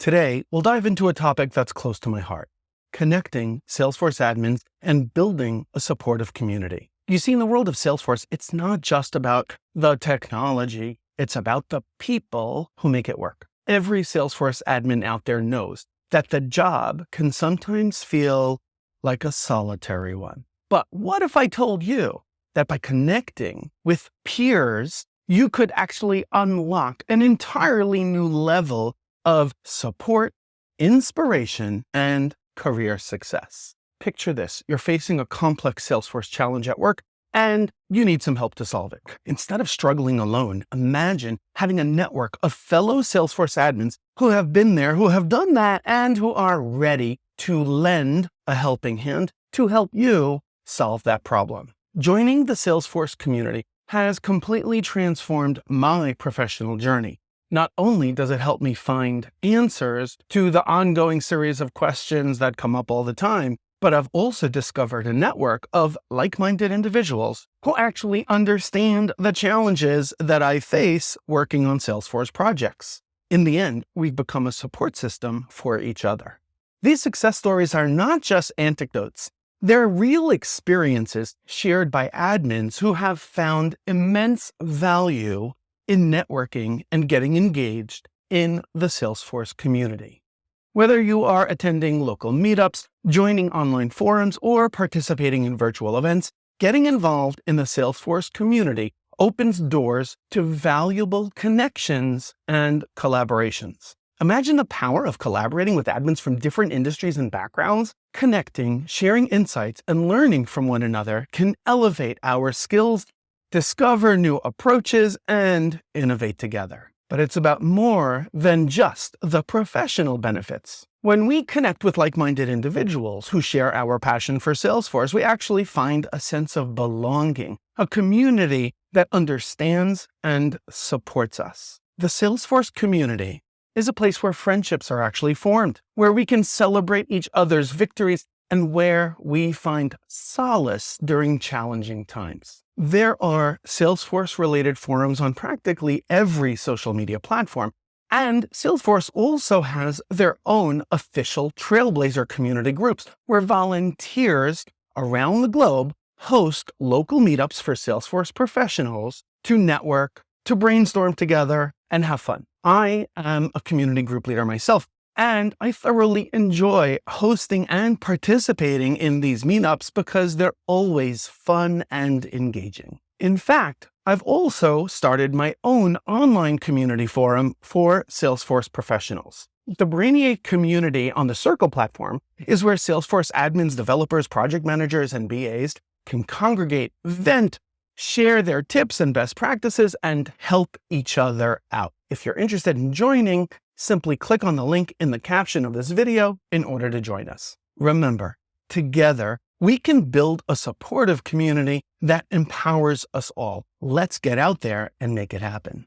Today, we'll dive into a topic that's close to my heart: connecting Salesforce admins and building a supportive community. You see, in the world of Salesforce, it's not just about the technology, it's about the people who make it work. Every Salesforce admin out there knows that the job can sometimes feel like a solitary one. But what if I told you that by connecting with peers, you could actually unlock an entirely new level of support, inspiration, and career success? Picture this: you're facing a complex Salesforce challenge at work, and you need some help to solve it. Instead of struggling alone, imagine having a network of fellow Salesforce admins who have been there, who have done that, and who are ready to lend a helping hand to help you solve that problem. Joining the Salesforce community has completely transformed my professional journey. Not only does it help me find answers to the ongoing series of questions that come up all the time, but I've also discovered a network of like-minded individuals who actually understand the challenges that I face working on Salesforce projects. In the end, we've become a support system for each other. These success stories are not just anecdotes. They're real experiences shared by admins who have found immense value in networking and getting engaged in the Salesforce community. Whether you are attending local meetups, joining online forums, or participating in virtual events, getting involved in the Salesforce community opens doors to valuable connections and collaborations. Imagine the power of collaborating with admins from different industries and backgrounds. Connecting, sharing insights, and learning from one another can elevate our skills, discover new approaches, and innovate together. But it's about more than just the professional benefits. When we connect with like-minded individuals who share our passion for Salesforce, we actually find a sense of belonging, a community that understands and supports us. The Salesforce community is a place where friendships are actually formed, where we can celebrate each other's victories, and where we find solace during challenging times. There are Salesforce-related forums on practically every social media platform, and Salesforce also has their own official Trailblazer community groups, where volunteers around the globe host local meetups for Salesforce professionals to network, to brainstorm together, and have fun. I am a community group leader myself, and I thoroughly enjoy hosting and participating in these meetups because they're always fun and engaging. In fact, I've also started my own online community forum for Salesforce professionals. The Brainiac community on the Circle platform is where Salesforce admins, developers, project managers, and BAs can congregate, vent, share their tips and best practices, and help each other out. If you're interested in joining, simply click on the link in the caption of this video in order to join us. Remember, together, we can build a supportive community that empowers us all. Let's get out there and make it happen.